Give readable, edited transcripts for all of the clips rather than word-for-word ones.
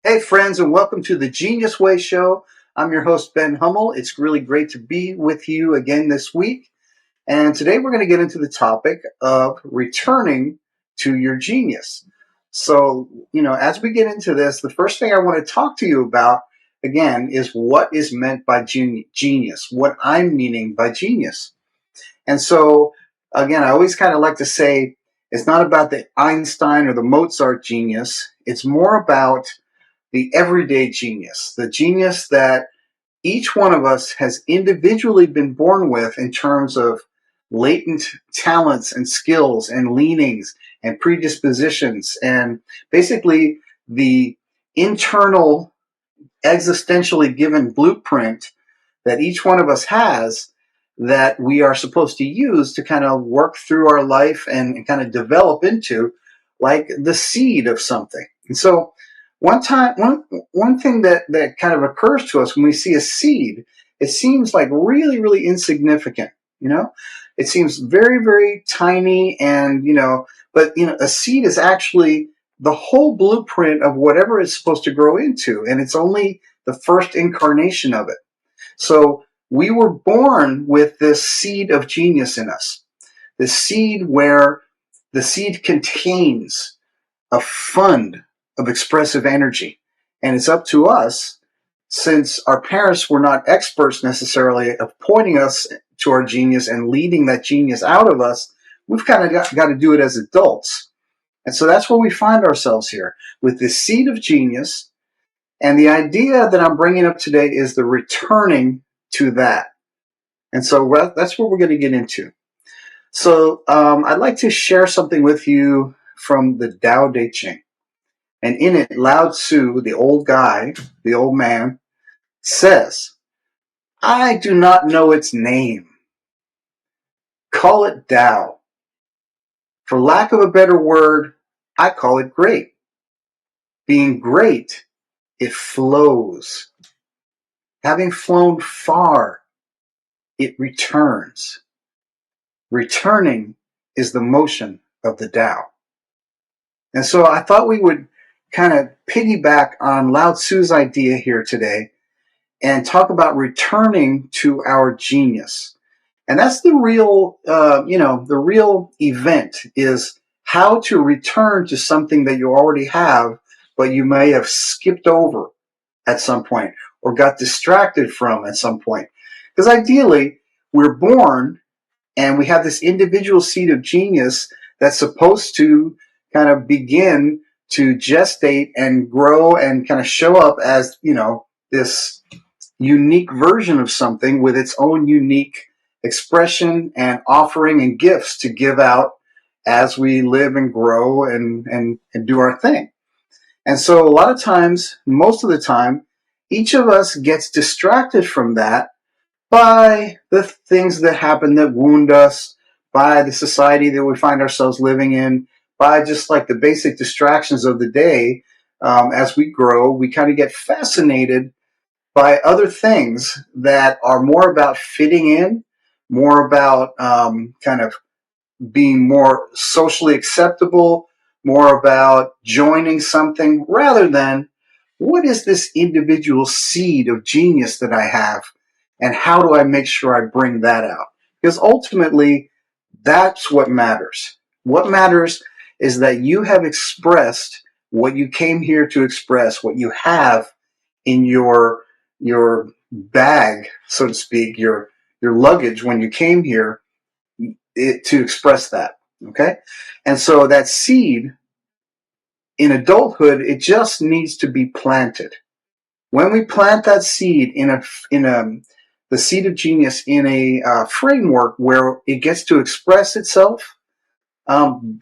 Hey, friends, and welcome to the Genius Way Show. I'm your host, Ben Hummel. It's really great to be with you again this week. And today we're going to get into the topic of returning to your genius. So, as we get into this, the first thing I want to talk to you about, again, is what is meant by genius, what I'm meaning by genius. And so, again, I always kind of like to say it's not about the Einstein or the Mozart genius, it's more about the everyday genius, the genius that each one of us has individually been born with in terms of latent talents and skills and leanings and predispositions and basically the internal existentially given blueprint that each one of us has that we are supposed to use to kind of work through our life and kind of develop into like the seed of something. And so one thing that kind of occurs to us when we see a seed, it seems like really, really insignificant, you know? It seems very, very tiny and, but a seed is actually the whole blueprint of whatever it's supposed to grow into. And it's only the first incarnation of it. So we were born with this seed of genius in us, this seed where the seed contains a fund of expressive energy. And it's up to us, since our parents were not experts necessarily of pointing us to our genius and leading that genius out of us, we've kind of got to do it as adults. And so that's where we find ourselves here with this seed of genius. And the idea that I'm bringing up today is the returning to that. And so that's what we're going to get into. So I'd like to share something with you from the Tao Te Ching. And in it, Lao Tzu, the old guy, the old man, says, I do not know its name. Call it Tao. For lack of a better word, I call it great. Being great, it flows. Having flown far, it returns. Returning is the motion of the Tao. And so I thought we would kind of piggyback on Lao Tzu's idea here today and talk about returning to our genius. And that's the real, the real event is how to return to something that you already have, but you may have skipped over at some point or got distracted from at some point. Because ideally, we're born and we have this individual seed of genius that's supposed to kind of begin to gestate and grow and kind of show up as, this unique version of something with its own unique expression and offering and gifts to give out as we live and grow and do our thing. And so a lot of times, most of the time, each of us gets distracted from that by the things that happen that wound us, by the society that we find ourselves living in, by just like the basic distractions of the day. As we grow, we kind of get fascinated by other things that are more about fitting in, more about kind of being more socially acceptable, more about joining something, rather than what is this individual seed of genius that I have, and how do I make sure I bring that out? Because ultimately, that's what matters. What matters is that you have expressed what you came here to express, what you have in your bag, so to speak, your luggage when you came here to express that. Okay, and so that seed in adulthood, it just needs to be planted. When we plant that seed in the seed of genius in a framework where it gets to express itself,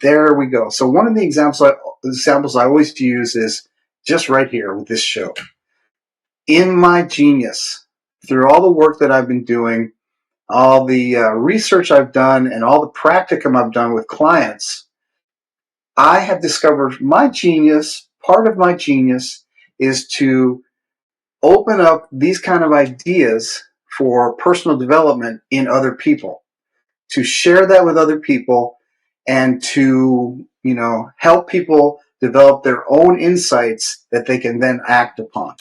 there we go. So one of the examples I always use is just right here with this show. In my genius, through all the work that I've been doing, all the research I've done, and all the practicum I've done with clients, I have discovered my genius. Part of my genius is to open up these kind of ideas for personal development in other people, to share that with other people, and to help people develop their own insights that they can then act upon.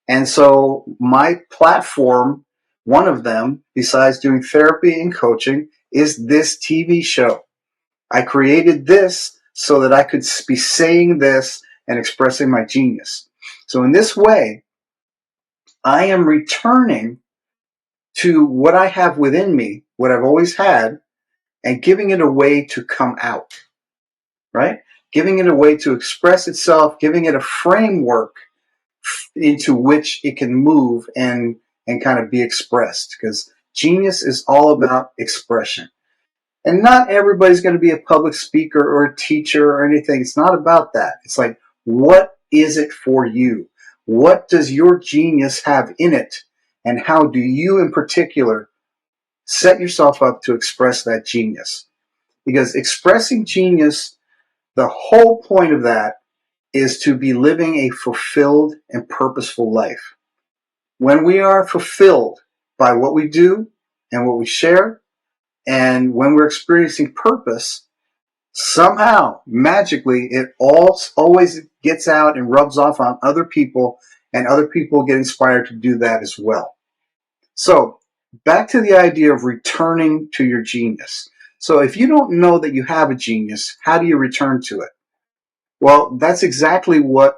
And so my platform, one of them, besides doing therapy and coaching, is this TV show. I created this so that I could be saying this and expressing my genius. So in this way, I am returning to what I have within me, what I've always had, and giving it a way to come out, right? Giving it a way to express itself, giving it a framework into which it can move and kind of be expressed, because genius is all about expression. And not everybody's going to be a public speaker or a teacher or anything. It's not about that. It's like, what is it for you? What does your genius have in it? And how do you in particular set yourself up to express that genius? Because expressing genius, the whole point of that is to be living a fulfilled and purposeful life. When we are fulfilled by what we do and what we share, and when we're experiencing purpose, somehow, magically, it always gets out and rubs off on other people, and other people get inspired to do that as well. So, back to the idea of returning to your genius. So, if you don't know that you have a genius, how do you return to it? Well, that's exactly what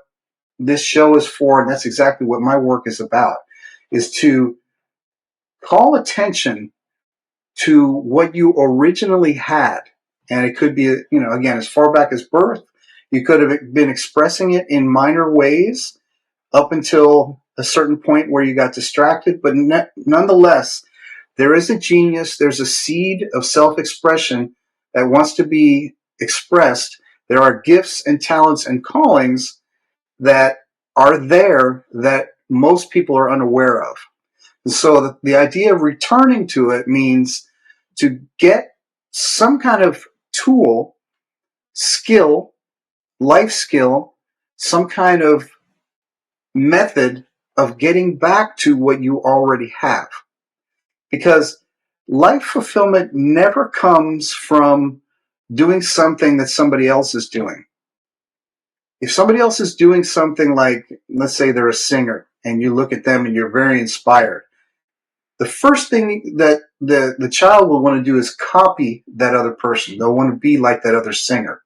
this show is for, and that's exactly what my work is about, is to call attention to what you originally had. And it could be, again, as far back as birth. You could have been expressing it in minor ways up until a certain point where you got distracted. But nonetheless, there is a genius. There's a seed of self-expression that wants to be expressed. There are gifts and talents and callings that are there that most people are unaware of. And so the idea of returning to it means to get some kind of tool, skill, life skill, some kind of method of getting back to what you already have. Because life fulfillment never comes from doing something that somebody else is doing. If somebody else is doing something like, let's say they're a singer, and you look at them and you're very inspired, the first thing that the child will want to do is copy that other person. They'll want to be like that other singer.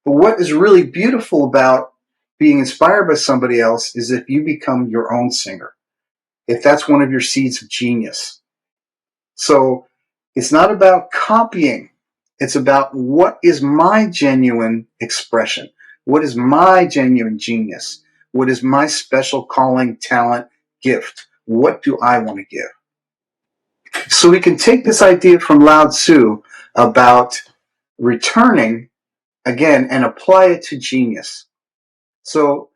But what is really beautiful about being inspired by somebody else is if you become your own singer, if that's one of your seeds of genius. So it's not about copying. It's about, what is my genuine expression? What is my genuine genius? What is my special calling, talent, gift? What do I want to give? So we can take this idea from Lao Tzu about returning again and apply it to genius. So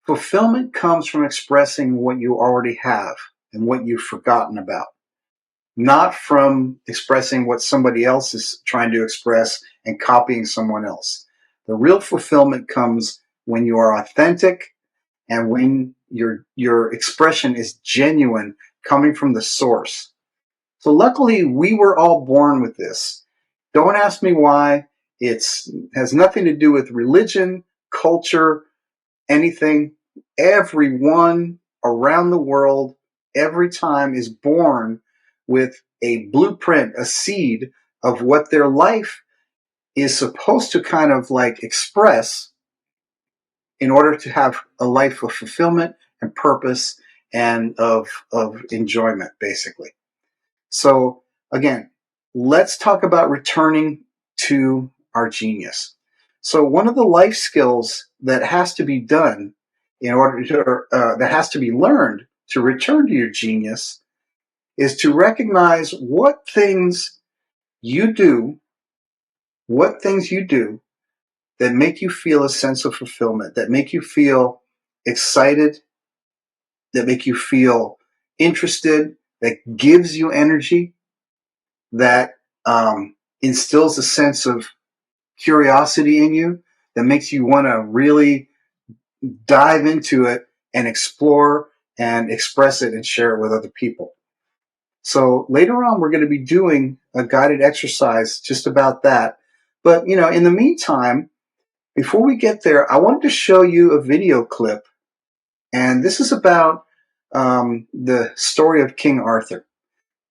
fulfillment comes from expressing what you already have and what you've forgotten about, not from expressing what somebody else is trying to express and copying someone else. The real fulfillment comes when you are authentic and when your expression is genuine, coming from the source. So luckily, we were all born with this. Don't ask me why. It has nothing to do with religion, culture, anything. Everyone around the world, every time, is born with a blueprint, a seed of what their life is supposed to kind of like express in order to have a life of fulfillment and purpose and of enjoyment, basically. So again, let's talk about returning to our genius. So one of the life skills that has to be done in order to, that has to be learned to return to your genius is to recognize what things you do, that make you feel a sense of fulfillment, that make you feel excited, that make you feel interested, that gives you energy, that instills a sense of curiosity in you, that makes you want to really dive into it and explore and express it and share it with other people. So later on, we're going to be doing a guided exercise just about that. But, in the meantime, Before we get there, I wanted to show you a video clip, and this is about the story of King Arthur.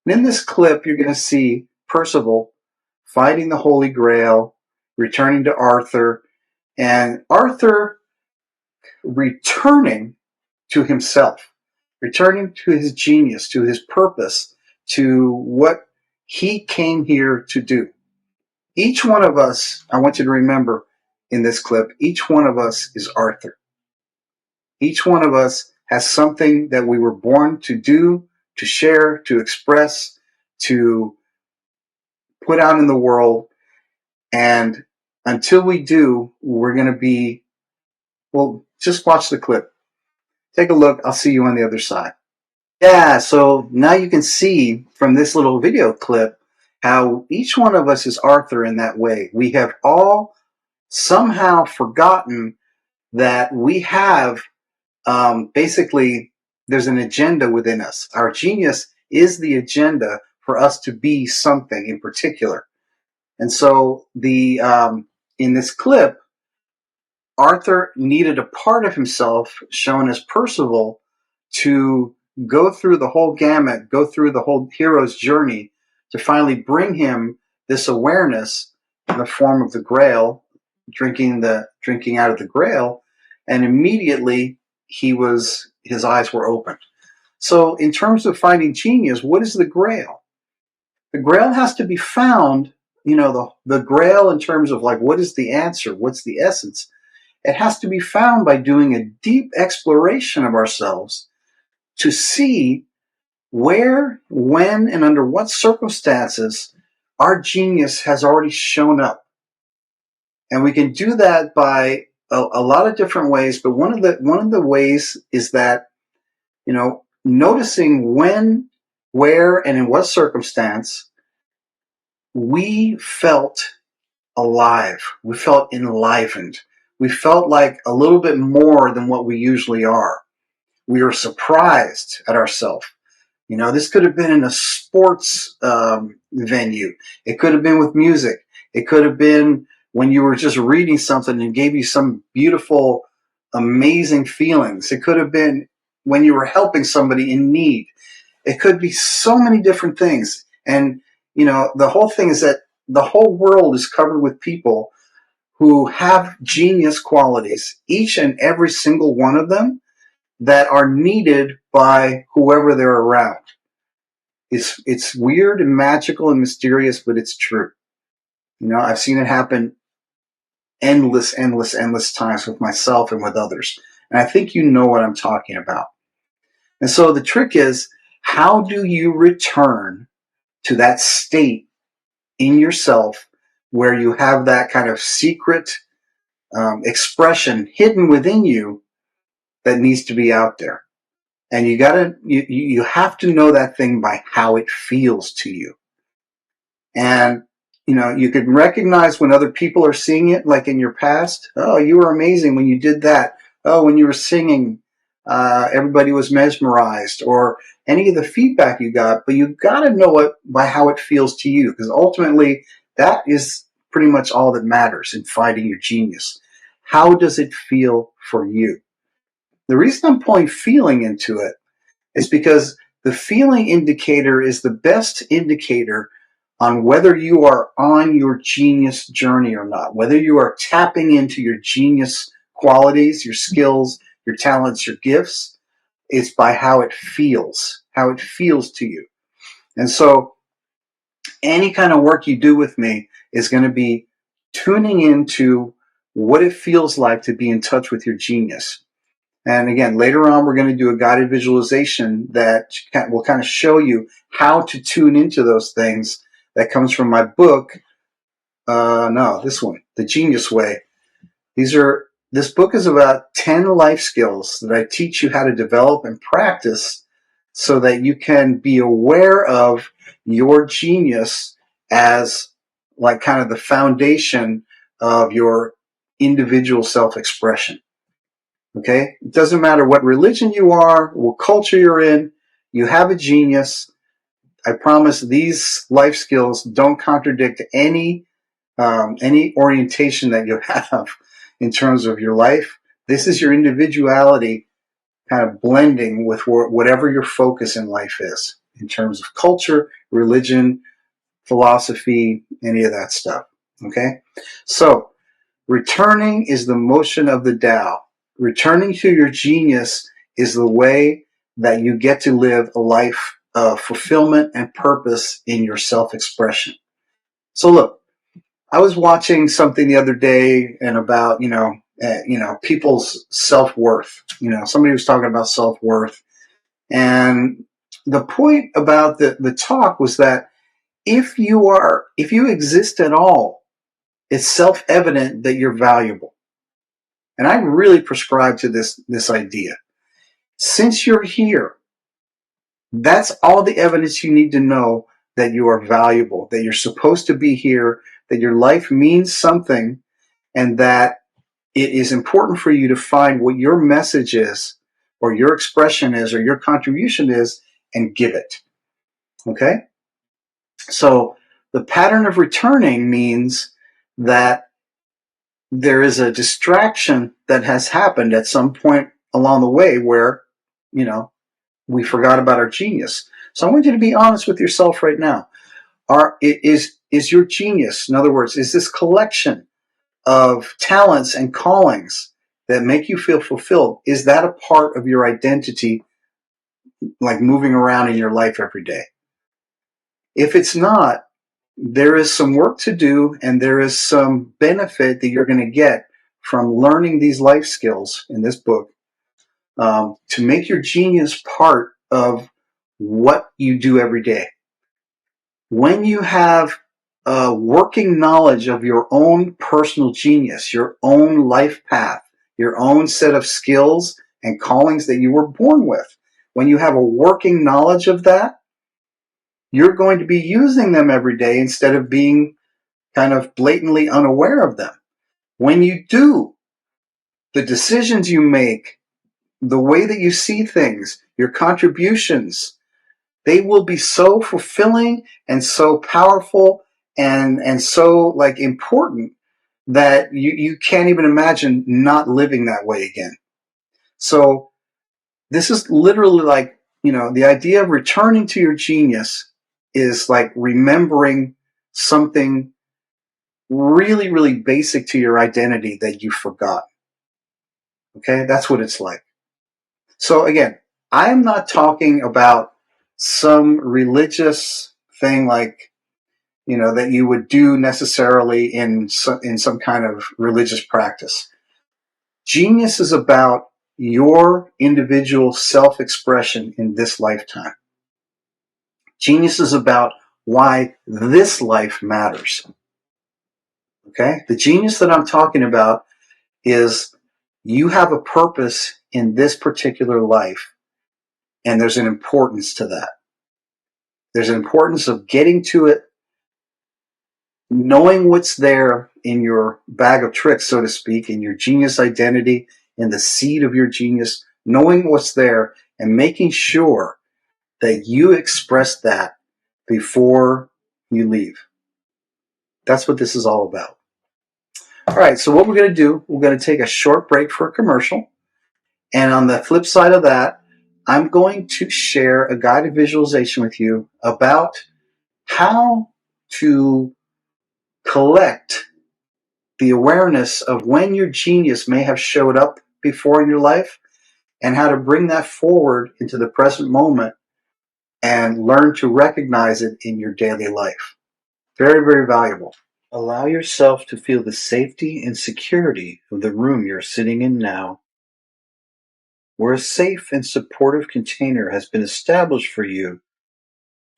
And in this clip, you're going to see Percival fighting the Holy Grail, returning to Arthur, and Arthur returning to himself, returning to his genius, to his purpose, to what he came here to do. Each one of us, I want you to remember in this clip, each one of us is Arthur. Each one of us has something that we were born to do, to share, to express, to put out in the world. And until we do, we're going to be, well, just watch the clip. Take a look. I'll see you on the other side. Yeah, so now you can see from this little video clip how each one of us is Arthur in that way. We have all somehow forgotten that we have basically, there's an agenda within us. Our genius is the agenda for us to be something in particular. And so in this clip, Arthur needed a part of himself, shown as Percival, to go through the whole gamut, go through the whole hero's journey to finally bring him this awareness in the form of the Grail, drinking out of the Grail, and immediately his eyes were opened. So in terms of finding genius, what is the Grail? The Grail has to be found, the Grail in terms of like, what is the answer? What's the essence? It has to be found by doing a deep exploration of ourselves to see where, when, and under what circumstances our genius has already shown up. And we can do that by a lot of different ways, but one of the ways is that, noticing when, where, and in what circumstance we felt alive, we felt enlivened, we felt like a little bit more than what we usually are. We were surprised at ourselves. This could have been in a sports venue. It could have been with music. It could have been when you were just reading something and gave you some beautiful, amazing feelings. It could have been when you were helping somebody in need. It could be so many different things. And, the whole thing is that the whole world is covered with people who have genius qualities, each and every single one of them, that are needed by whoever they're around. It's weird and magical and mysterious, but it's true. I've seen it happen endless times with myself and with others. And I think you know what I'm talking about. And so the trick is, how do you return to that state in yourself where you have that kind of secret expression hidden within you that needs to be out there? And you have to know that thing by how it feels to you. And, you can recognize when other people are seeing it, like in your past. Oh, you were amazing when you did that. Oh, when you were singing, everybody was mesmerized, or any of the feedback you got. But you've got to know it by how it feels to you, because ultimately that is pretty much all that matters in finding your genius. How does it feel for you? The reason I'm pulling feeling into it is because the feeling indicator is the best indicator on whether you are on your genius journey or not, whether you are tapping into your genius qualities, your skills, your talents, your gifts. It's by how it feels to you. And so any kind of work you do with me is going to be tuning into what it feels like to be in touch with your genius. And again, later on, we're going to do a guided visualization that will kind of show you how to tune into those things. That comes from my book. This one, The Genius Way. This book is about 10 life skills that I teach you how to develop and practice so that you can be aware of your genius as like kind of the foundation of your individual self-expression. Okay? It doesn't matter what religion you are, what culture you're in, you have a genius. I promise these life skills don't contradict any orientation that you have. in terms of your life. This is your individuality kind of blending with whatever your focus in life is in terms of culture, religion, philosophy, any of that stuff. Okay? So, returning is the motion of the Tao. Returning to your genius is the way that you get to live a life of fulfillment and purpose in your self-expression. So look, I was watching something the other day and about, people's self-worth. Somebody was talking about self-worth. And the point about the talk was that if you exist at all, it's self-evident that you're valuable. And I really prescribe to this idea. Since you're here, that's all the evidence you need to know that you are valuable, that you're supposed to be here, that your life means something, and that it is important for you to find what your message is, or your expression is, or your contribution is, and give it. Okay? So the pattern of returning means that there is a distraction that has happened at some point along the way where, we forgot about our genius. So I want you to be honest with yourself right now. Is your genius, in other words, is this collection of talents and callings that make you feel fulfilled, is that a part of your identity, like moving around in your life every day? If it's not, there is some work to do, and there is some benefit that you're going to get from learning these life skills in this book, to make your genius part of what you do every day. When you have a working knowledge of your own personal genius, your own life path, your own set of skills and callings that you were born with, when you have a working knowledge of that, you're going to be using them every day instead of being kind of blatantly unaware of them. When you do, the decisions you make, the way that you see things, your contributions, they will be so fulfilling and so powerful and so like important that you can't even imagine not living that way again. So this is literally like, the idea of returning to your genius is like remembering something really, really basic to your identity that you forgot. Okay, that's what it's like. So again, I'm not talking about some religious thing like, that you would do necessarily in some kind of religious practice. Genius is about your individual self-expression in this lifetime. Genius is about why this life matters. Okay? The genius that I'm talking about is you have a purpose in this particular life, and there's an importance to that. There's an importance of getting to it, knowing what's there in your bag of tricks, so to speak, in your genius identity, in the seed of your genius, knowing what's there and making sure that you express that before you leave. That's what this is all about. All right, so what we're going to do, we're going to take a short break for a commercial. And on the flip side of that, I'm going to share a guided visualization with you about how to collect the awareness of when your genius may have showed up before in your life, and how to bring that forward into the present moment and learn to recognize it in your daily life. Very, very valuable. Allow yourself to feel the safety and security of the room you're sitting in now, where a safe and supportive container has been established for you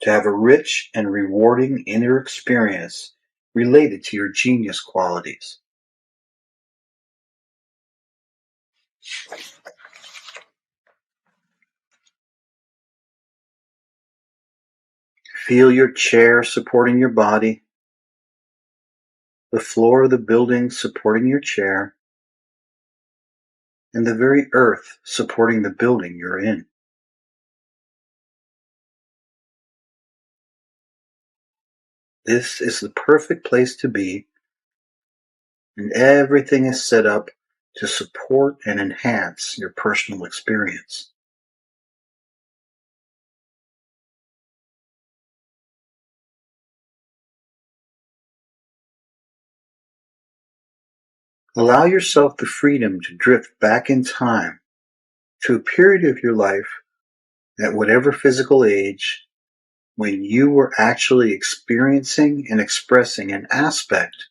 to have a rich and rewarding inner experience related to your genius qualities. Feel your chair supporting your body, the floor of the building supporting your chair, and the very earth supporting the building you're in. This is the perfect place to be, and everything is set up to support and enhance your personal experience. Allow yourself the freedom to drift back in time to a period of your life at whatever physical age when you were actually experiencing and expressing an aspect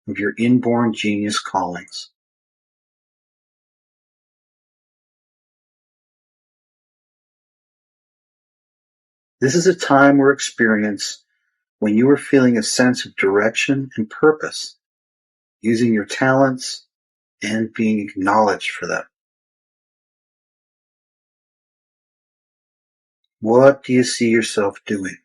of your inborn genius callings. This is a time or experience when you are feeling a sense of direction and purpose, using your talents and being acknowledged for them. What do you see yourself doing?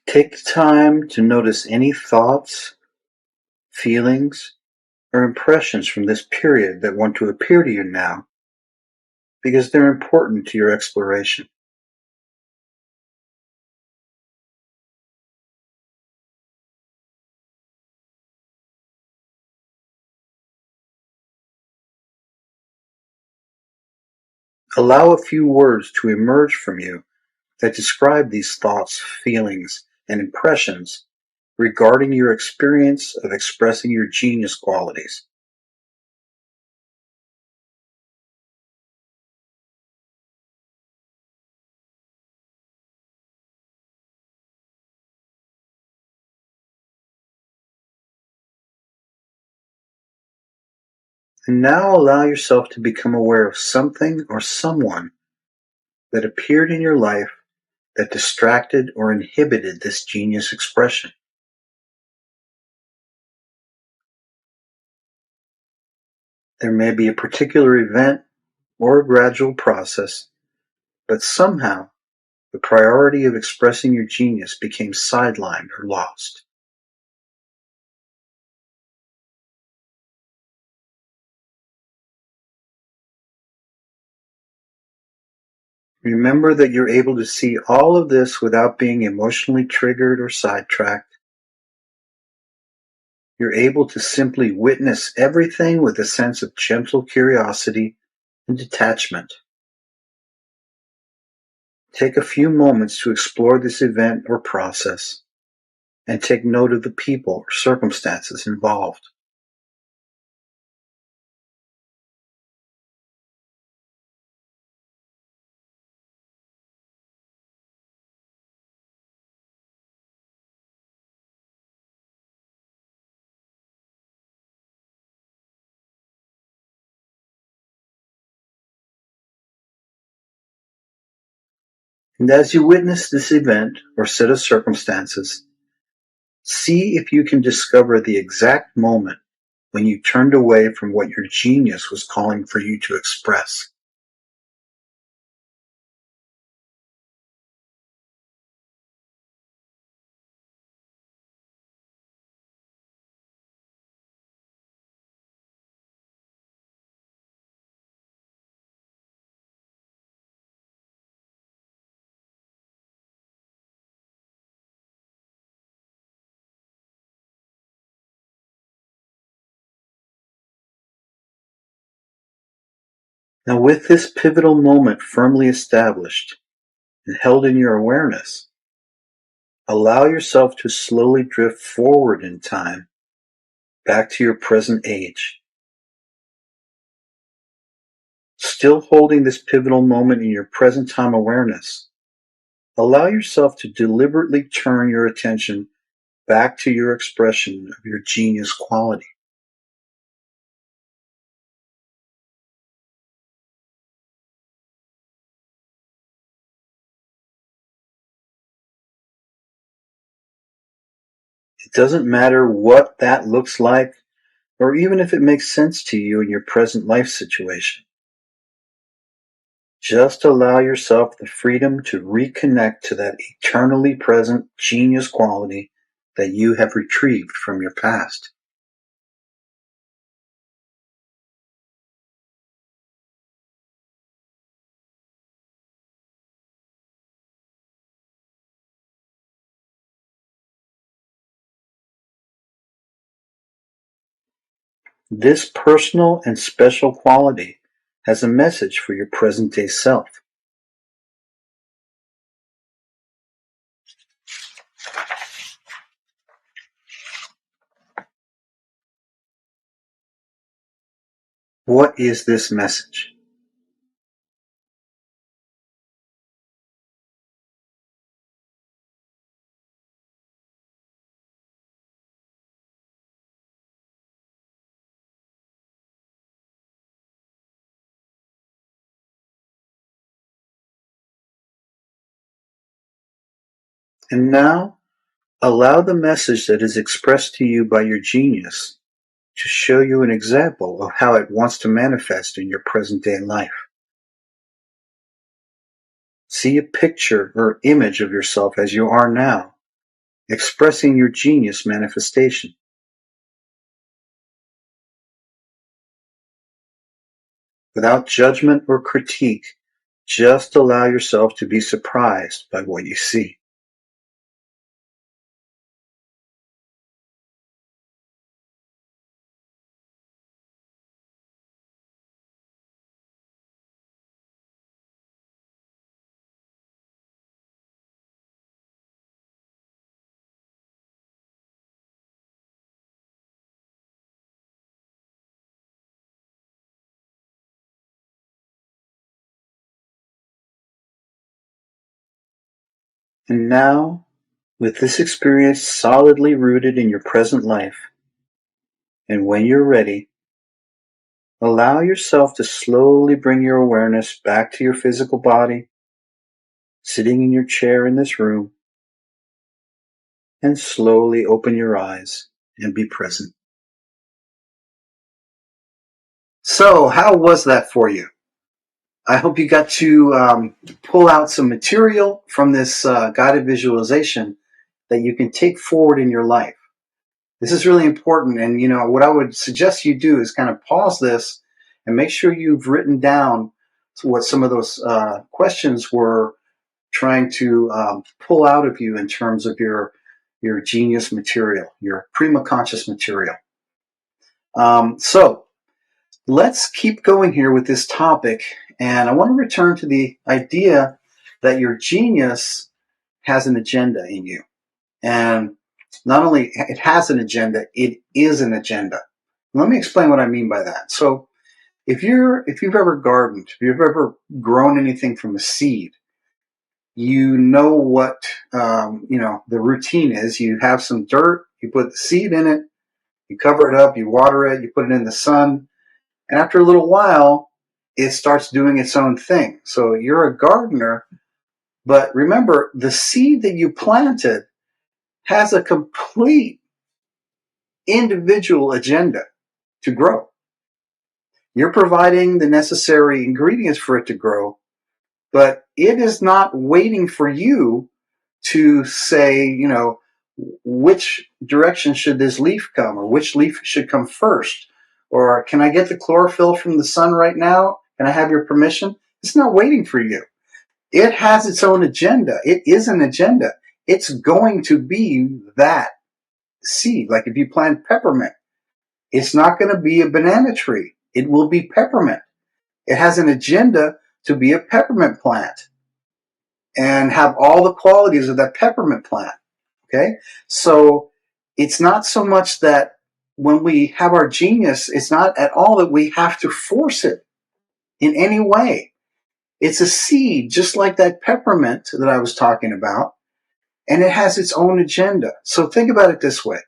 Take the time to notice any thoughts, feelings, or impressions from this period that want to appear to you now because they're important to your exploration. Allow a few words to emerge from you that describe these thoughts, feelings, and impressions regarding your experience of expressing your genius qualities. And now allow yourself to become aware of something or someone that appeared in your life that distracted or inhibited this genius expression. There may be a particular event or a gradual process, but somehow the priority of expressing your genius became sidelined or lost. Remember that you're able to see all of this without being emotionally triggered or sidetracked. You're able to simply witness everything with a sense of gentle curiosity and detachment. Take a few moments to explore this event or process and take note of the people or circumstances involved. And as you witness this event or set of circumstances, see if you can discover the exact moment when you turned away from what your genius was calling for you to express. Now, with this pivotal moment firmly established and held in your awareness, allow yourself to slowly drift forward in time back to your present age. Still holding this pivotal moment in your present time awareness, allow yourself to deliberately turn your attention back to your expression of your genius quality. It doesn't matter what that looks like or even if it makes sense to you in your present life situation. Just allow yourself the freedom to reconnect to that eternally present genius quality that you have retrieved from your past. This personal and special quality has a message for your present-day self. What is this message? And now, allow the message that is expressed to you by your genius to show you an example of how it wants to manifest in your present-day life. See a picture or image of yourself as you are now, expressing your genius manifestation. Without judgment or critique, just allow yourself to be surprised by what you see. And now, with this experience solidly rooted in your present life, and when you're ready, allow yourself to slowly bring your awareness back to your physical body, sitting in your chair in this room, and slowly open your eyes and be present. So, how was that for you? I hope you got to pull out some material from this guided visualization that you can take forward in your life. This is really important, and what I would suggest you do is kind of pause this and make sure you've written down what some of those questions were trying to pull out of you in terms of your genius material, your prima conscious material. So let's keep going here with this topic, and I want to return to the idea that your genius has an agenda in you. And not only it has an agenda, it is an agenda. Let me explain what I mean by that. So if you've ever gardened, if you've ever grown anything from a seed, you know what the routine is. You have some dirt, you put the seed in it, you cover it up, you water it, you put it in the sun, and after a little while, it starts doing its own thing. So you're a gardener, but remember, the seed that you planted has a complete individual agenda to grow. You're providing the necessary ingredients for it to grow, but it is not waiting for you to say, which direction should this leaf come, or which leaf should come first, or can I get the chlorophyll from the sun right now? Can I have your permission? It's not waiting for you. It has its own agenda. It is an agenda. It's going to be that seed. Like if you plant peppermint, it's not going to be a banana tree. It will be peppermint. It has an agenda to be a peppermint plant and have all the qualities of that peppermint plant. Okay? So it's not so much that when we have our genius, it's not at all that we have to force it in any way. It's a seed, just like that peppermint that I was talking about, and it has its own agenda. So think about it this way.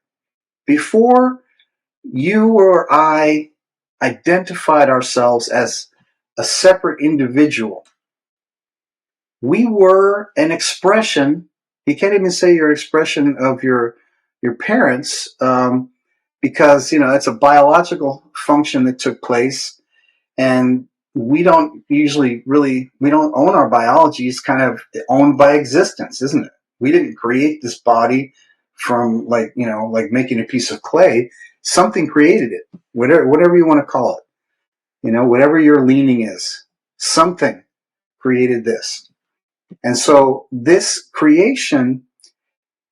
Before you or I identified ourselves as a separate individual, we were an expression. You can't even say you're an expression of your parents, because it's a biological function that took place, and we don't usually we don't own our biology. It's kind of owned by existence, isn't it? We didn't create this body from like making a piece of clay. Something created it, whatever you want to call it. Whatever your leaning is, something created this. And so this creation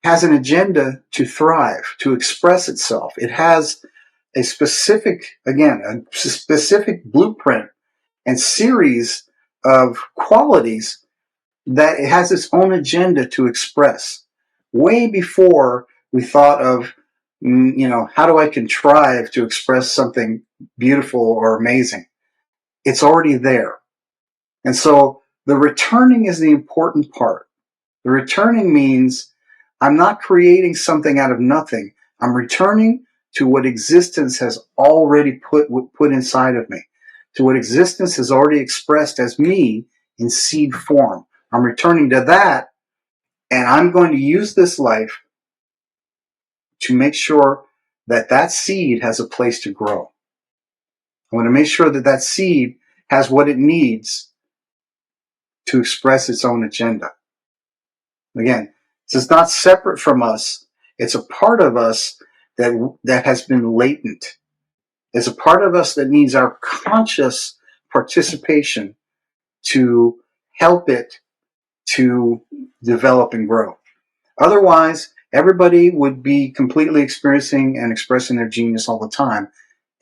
has an agenda to thrive, to express itself. It has a specific, again, a specific blueprint and series of qualities that it has its own agenda to express. Way before we thought of, how do I contrive to express something beautiful or amazing? It's already there. And so the returning is the important part. The returning means I'm not creating something out of nothing. I'm returning to what existence has already put inside of me, to what existence has already expressed as me in seed form. I'm returning to that, and I'm going to use this life to make sure that that seed has a place to grow. I want to make sure that that seed has what it needs to express its own agenda. Again, this is not separate from us. It's a part of us that has been latent. It's a part of us that needs our conscious participation to help it to develop and grow. Otherwise, everybody would be completely experiencing and expressing their genius all the time,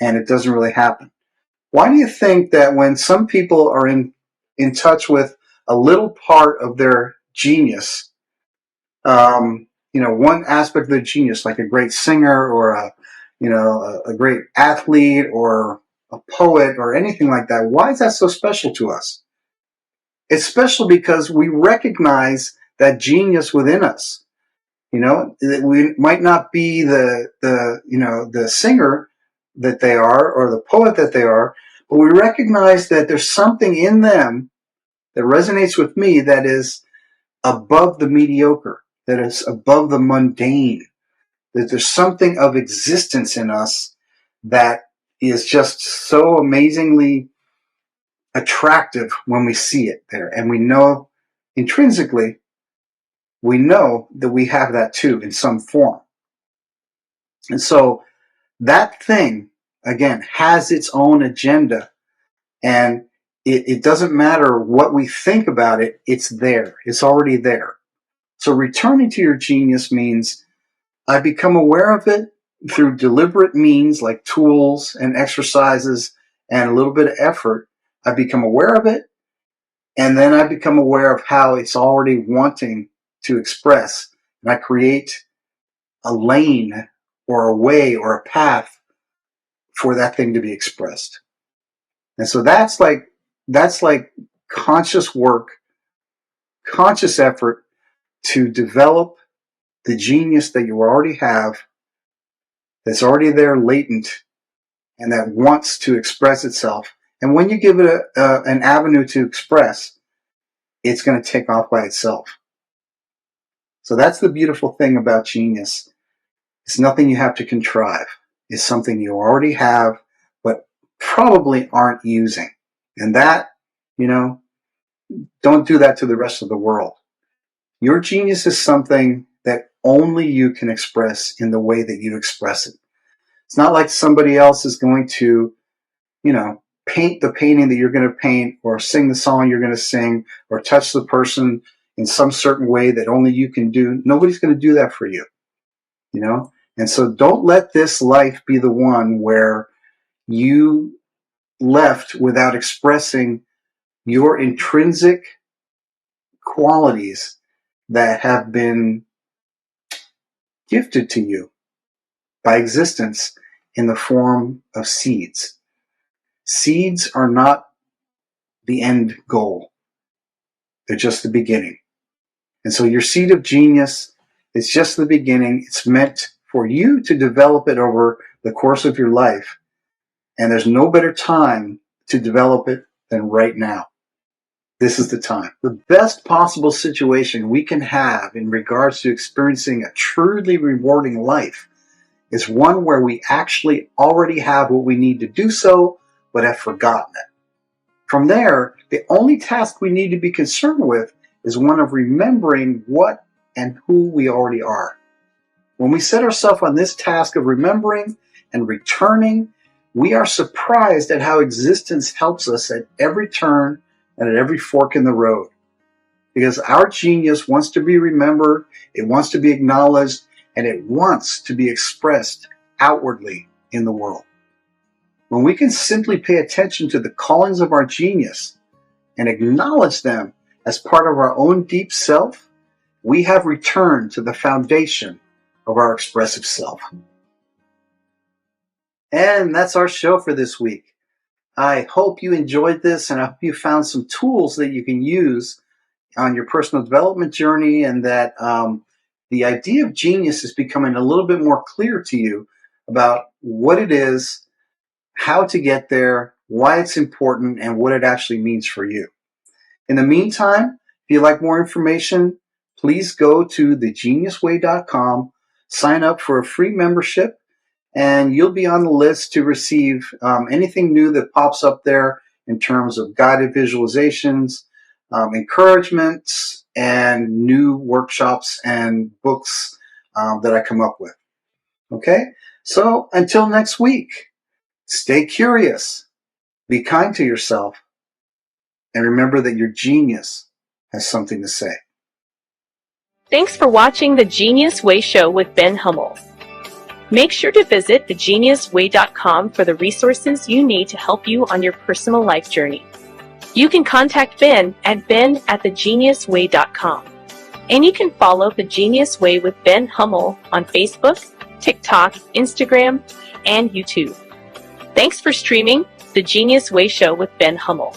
and it doesn't really happen. Why do you think that when some people are in touch with a little part of their genius, one aspect of their genius, like a great singer or a great athlete or a poet or anything like that, why is that so special to us? It's special because we recognize that genius within us. We might not be the singer that they are or the poet that they are, but we recognize that there's something in them that resonates with me that is above the mediocre, that is above the mundane, that there's something of existence in us that is just so amazingly attractive when we see it there. And we know intrinsically, we know that we have that too in some form. And so that thing, again, has its own agenda, and it doesn't matter what we think about it, it's there. It's already there. So returning to your genius means I become aware of it through deliberate means like tools and exercises and a little bit of effort. I become aware of it, and then I become aware of how it's already wanting to express, and I create a lane or a way or a path for that thing to be expressed. And so that's like conscious work, conscious effort to develop the genius that you already have, that's already there latent, and that wants to express itself. And when you give it an avenue to express, it's going to take off by itself. So that's the beautiful thing about genius. It's nothing you have to contrive. It's something you already have, but probably aren't using. And that, don't do that to the rest of the world. Your genius is something that only you can express in the way that you express it. It's not like somebody else is going to, paint the painting that you're going to paint or sing the song you're going to sing or touch the person in some certain way that only you can do. Nobody's going to do that for you, And so don't let this life be the one where you left without expressing your intrinsic qualities that have been gifted to you by existence in the form of seeds. Seeds are not the end goal. They're just the beginning. And so your seed of genius is just the beginning. It's meant for you to develop it over the course of your life. And there's no better time to develop it than right now. This is the time. The best possible situation we can have in regards to experiencing a truly rewarding life is one where we actually already have what we need to do so, but have forgotten it. From there, the only task we need to be concerned with is one of remembering what and who we already are. When we set ourselves on this task of remembering and returning, we are surprised at how existence helps us at every turn and at every fork in the road. Because our genius wants to be remembered, it wants to be acknowledged, and it wants to be expressed outwardly in the world. When we can simply pay attention to the callings of our genius and acknowledge them as part of our own deep self, we have returned to the foundation of our expressive self. And that's our show for this week. I hope you enjoyed this, and I hope you found some tools that you can use on your personal development journey, and that the idea of genius is becoming a little bit more clear to you about what it is, how to get there, why it's important, and what it actually means for you. In the meantime, if you'd like more information, please go to thegeniusway.com, sign up for a free membership, and you'll be on the list to receive anything new that pops up there in terms of guided visualizations, encouragements, and new workshops and books that I come up with. Okay? So until next week, stay curious, be kind to yourself, and remember that your genius has something to say. Thanks for watching The Genius Way Show with Ben Hummel. Make sure to visit thegeniusway.com for the resources you need to help you on your personal life journey. You can contact Ben at ben@thegeniusway.com. And you can follow The Genius Way with Ben Hummel on Facebook, TikTok, Instagram, and YouTube. Thanks for streaming The Genius Way Show with Ben Hummel.